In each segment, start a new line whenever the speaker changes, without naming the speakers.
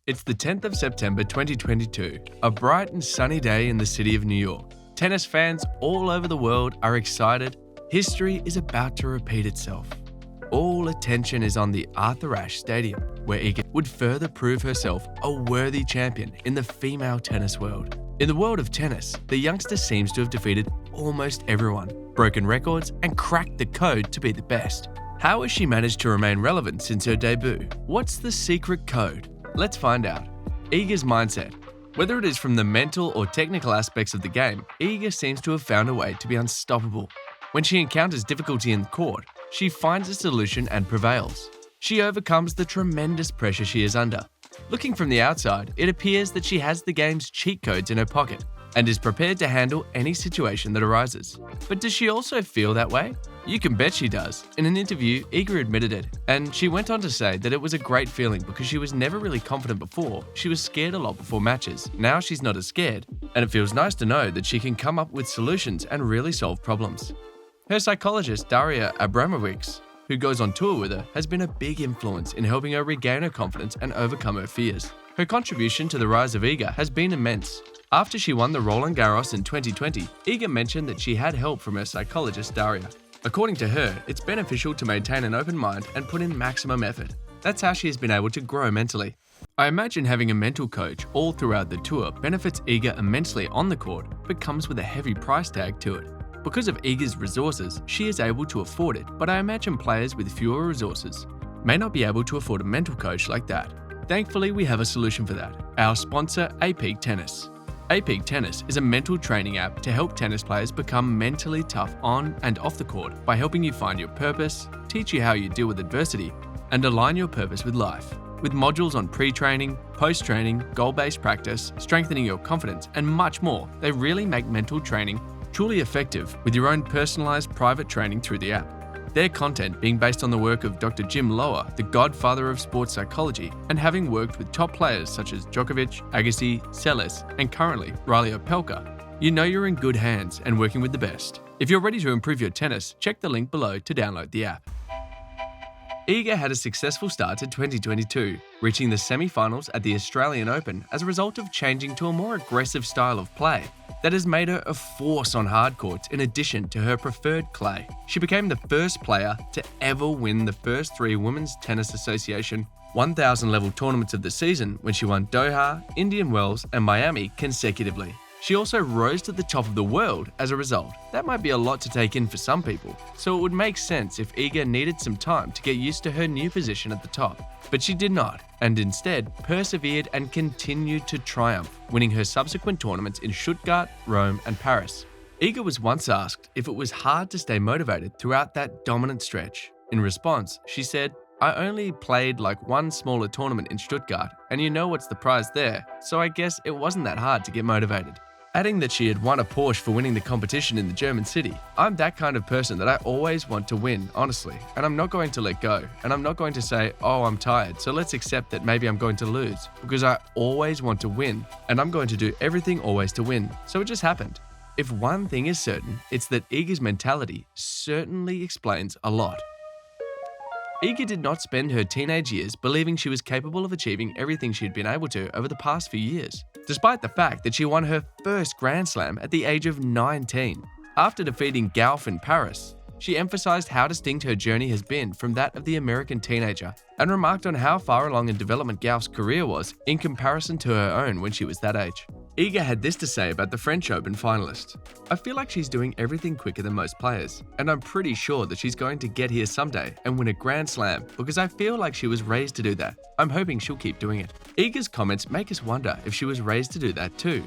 It's the 10th of September 2022, a bright and sunny day in the city of New York. Tennis fans all over the world are excited. History is about to repeat itself. All attention is on the Arthur Ashe Stadium, where Iga would further prove herself a worthy champion in the female tennis world. In the world of tennis, the youngster seems to have defeated almost everyone, broken records, and cracked the code to be the best. How has she managed to remain relevant since her debut? What's the secret code? Let's find out. Iga's mindset. Whether it is from the mental or technical aspects of the game, Iga seems to have found a way to be unstoppable. When she encounters difficulty in the court, she finds a solution and prevails. She overcomes the tremendous pressure she is under. Looking from the outside, it appears that she has the game's cheat codes in her pocket and is prepared to handle any situation that arises. But does she also feel that way? You can bet she does. In an interview, Iga admitted it, and she went on to say that it was a great feeling because she was never really confident before. She was scared a lot before matches. Now she's not as scared, and it feels nice to know that she can come up with solutions and really solve problems. Her psychologist, Daria Abramovics, who goes on tour with her, has been a big influence in helping her regain her confidence and overcome her fears. Her contribution to the rise of Iga has been immense. After she won the Roland Garros in 2020, Iga mentioned that she had help from her psychologist, Daria. According to her, it's beneficial to maintain an open mind and put in maximum effort. That's how she has been able to grow mentally. I imagine having a mental coach all throughout the tour benefits Iga immensely on the court, but comes with a heavy price tag to it. Because of Iga's resources, she is able to afford it, but I imagine players with fewer resources may not be able to afford a mental coach like that. Thankfully, we have a solution for that. Our sponsor, Peak Tennis. Peak Tennis is a mental training app to help tennis players become mentally tough on and off the court by helping you find your purpose, teach you how you deal with adversity, and align your purpose with life. With modules on pre-training, post-training, goal-based practice, strengthening your confidence, and much more, they really make mental training truly effective with your own personalized private training through the app. Their content being based on the work of Dr. Jim Lower, the godfather of sports psychology, and having worked with top players such as Djokovic, Agassi, Seles, and currently Riley Opelka, you know you're in good hands and working with the best. If you're ready to improve your tennis, check the link below to download the app. Iga had a successful start to 2022, reaching the semi-finals at the Australian Open as a result of changing to a more aggressive style of play that has made her a force on hard courts in addition to her preferred clay. She became the first player to ever win the first 3 Women's Tennis Association 1000 level tournaments of the season when she won Doha, Indian Wells, and Miami consecutively. She also rose to the top of the world as a result. That might be a lot to take in for some people, so it would make sense if Iga needed some time to get used to her new position at the top. But she did not, and instead persevered and continued to triumph, winning her subsequent tournaments in Stuttgart, Rome, and Paris. Iga was once asked if it was hard to stay motivated throughout that dominant stretch. In response, she said, "I only played like one smaller tournament in Stuttgart, and you know what's the prize there, so I guess it wasn't that hard to get motivated." Adding that she had won a Porsche for winning the competition in the German city. "I'm that kind of person that I always want to win, honestly, and I'm not going to let go, and I'm not going to say, oh, I'm tired, so let's accept that maybe I'm going to lose, because I always want to win, and I'm going to do everything always to win, so it just happened." If one thing is certain, it's that Iga's mentality certainly explains a lot. Iga did not spend her teenage years believing she was capable of achieving everything she had been able to over the past few years, despite the fact that she won her first Grand Slam at the age of 19. After defeating Gauff in Paris, she emphasized how distinct her journey has been from that of the American teenager and remarked on how far along in development Gauff's career was in comparison to her own when she was that age. Iga had this to say about the French Open finalist. "I feel like she's doing everything quicker than most players, and I'm pretty sure that she's going to get here someday and win a Grand Slam because I feel like she was raised to do that. I'm hoping she'll keep doing it." Iga's comments make us wonder if she was raised to do that too.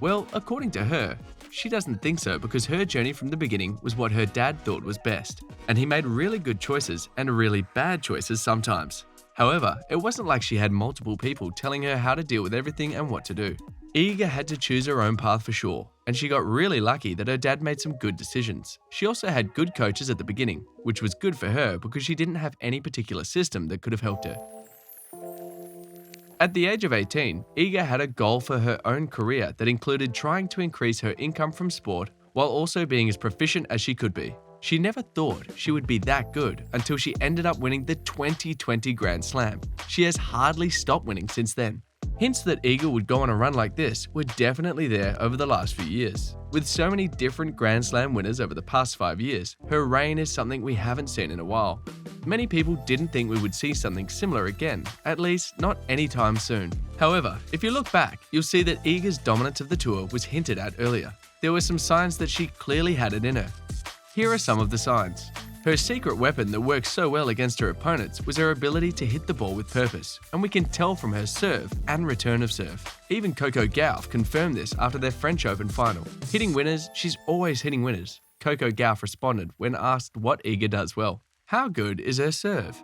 Well, according to her, she doesn't think so because her journey from the beginning was what her dad thought was best, and he made really good choices and really bad choices sometimes. However, it wasn't like she had multiple people telling her how to deal with everything and what to do. Iga had to choose her own path for sure, and she got really lucky that her dad made some good decisions. She also had good coaches at the beginning, which was good for her because she didn't have any particular system that could have helped her. At the age of 18, Iga had a goal for her own career that included trying to increase her income from sport while also being as proficient as she could be. She never thought she would be that good until she ended up winning the 2020 Grand Slam. She has hardly stopped winning since then. Hints that Iga would go on a run like this were definitely there over the last few years. With so many different Grand Slam winners over the past 5 years, her reign is something we haven't seen in a while. Many people didn't think we would see something similar again, at least not anytime soon. However, if you look back, you'll see that Iga's dominance of the tour was hinted at earlier. There were some signs that she clearly had it in her. Here are some of the signs. Her secret weapon that works so well against her opponents was her ability to hit the ball with purpose, and we can tell from her serve and return of serve. Even Coco Gauff confirmed this after their French Open final. Hitting winners, she's always hitting winners. Coco Gauff responded when asked what Iga does well. How good is her serve?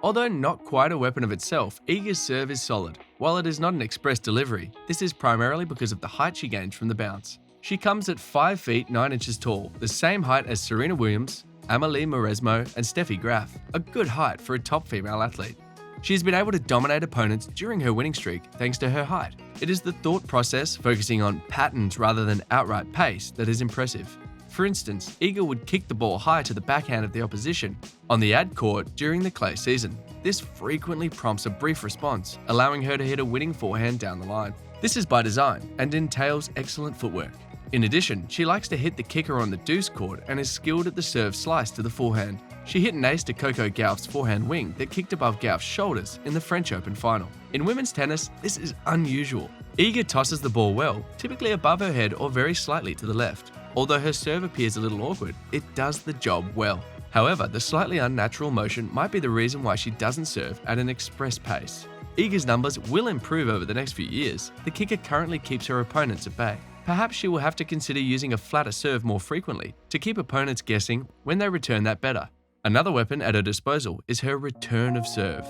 Although not quite a weapon of itself, Iga's serve is solid. While it is not an express delivery, this is primarily because of the height she gains from the bounce. She comes at 5 feet 9 inches tall, the same height as Serena Williams, Amelie Mauresmo, and Steffi Graf, a good height for a top female athlete. She has been able to dominate opponents during her winning streak thanks to her height. It is the thought process, focusing on patterns rather than outright pace, that is impressive. For instance, Iga would kick the ball high to the backhand of the opposition on the ad court during the clay season. This frequently prompts a brief response, allowing her to hit a winning forehand down the line. This is by design and entails excellent footwork. In addition, she likes to hit the kicker on the deuce court and is skilled at the serve slice to the forehand. She hit an ace to Coco Gauff's forehand wing that kicked above Gauff's shoulders in the French Open final. In women's tennis, this is unusual. Iga tosses the ball well, typically above her head or very slightly to the left. Although her serve appears a little awkward, it does the job well. However, the slightly unnatural motion might be the reason why she doesn't serve at an express pace. Iga's numbers will improve over the next few years. The kicker currently keeps her opponents at bay. Perhaps she will have to consider using a flatter serve more frequently to keep opponents guessing when they return that better. Another weapon at her disposal is her return of serve.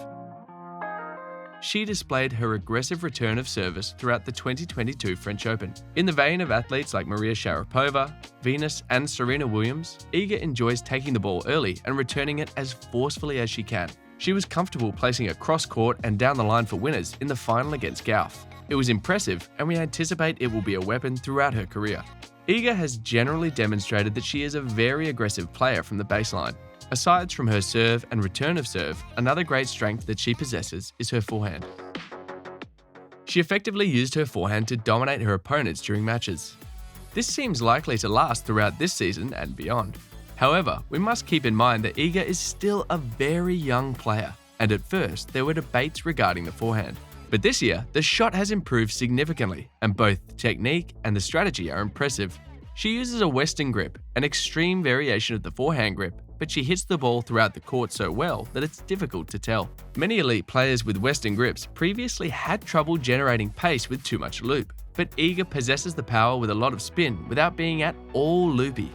She displayed her aggressive return of service throughout the 2022 French Open. In the vein of athletes like Maria Sharapova, Venus, and Serena Williams, Iga enjoys taking the ball early and returning it as forcefully as she can. She was comfortable placing it cross-court and down the line for winners in the final against Gauff. It was impressive, and we anticipate it will be a weapon throughout her career. Iga has generally demonstrated that she is a very aggressive player from the baseline. Aside from her serve and return of serve, another great strength that she possesses is her forehand. She effectively used her forehand to dominate her opponents during matches. This seems likely to last throughout this season and beyond. However, we must keep in mind that Iga is still a very young player, and at first there were debates regarding the forehand. But this year, the shot has improved significantly, and both the technique and the strategy are impressive. She uses a Western grip, an extreme variation of the forehand grip, but she hits the ball throughout the court so well that it's difficult to tell. Many elite players with Western grips previously had trouble generating pace with too much loop, but Iga possesses the power with a lot of spin without being at all loopy.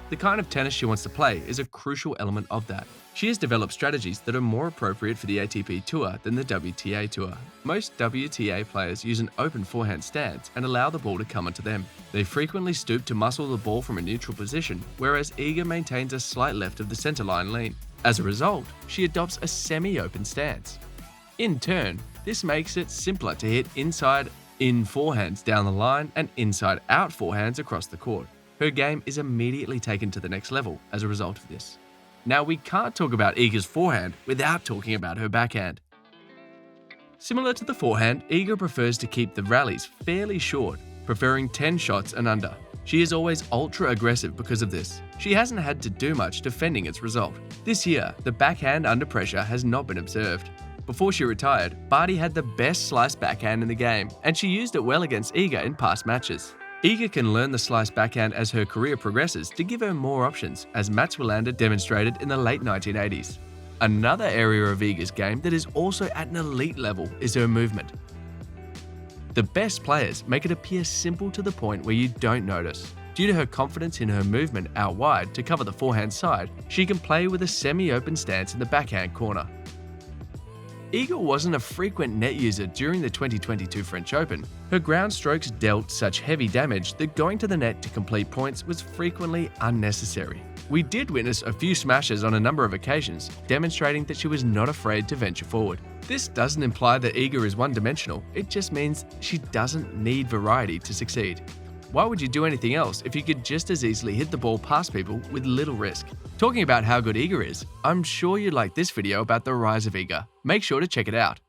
The kind of tennis she wants to play is a crucial element of that. She has developed strategies that are more appropriate for the ATP Tour than the WTA Tour. Most WTA players use an open forehand stance and allow the ball to come onto them. They frequently stoop to muscle the ball from a neutral position, whereas Iga maintains a slight left of the center line lean. As a result, she adopts a semi-open stance. In turn, this makes it simpler to hit inside-in forehands down the line and inside-out forehands across the court. Her game is immediately taken to the next level as a result of this. Now, we can't talk about Iga's forehand without talking about her backhand. Similar to the forehand, Iga prefers to keep the rallies fairly short, preferring 10 shots and under. She is always ultra aggressive because of this. She hasn't had to do much defending its result. This year, the backhand under pressure has not been observed. Before she retired, Barty had the best slice backhand in the game, and she used it well against Iga in past matches. Iga can learn the slice backhand as her career progresses to give her more options, as Mats Wilander demonstrated in the late 1980s. Another area of Iga's game that is also at an elite level is her movement. The best players make it appear simple to the point where you don't notice. Due to her confidence in her movement out wide to cover the forehand side, she can play with a semi-open stance in the backhand corner. Iga wasn't a frequent net user during the 2022 French Open. Her ground strokes dealt such heavy damage that going to the net to complete points was frequently unnecessary. We did witness a few smashes on a number of occasions, demonstrating that she was not afraid to venture forward. This doesn't imply that Iga is one-dimensional, it just means she doesn't need variety to succeed. Why would you do anything else if you could just as easily hit the ball past people with little risk? Talking about how good Iga is, I'm sure you'd like this video about the rise of Iga. Make sure to check it out.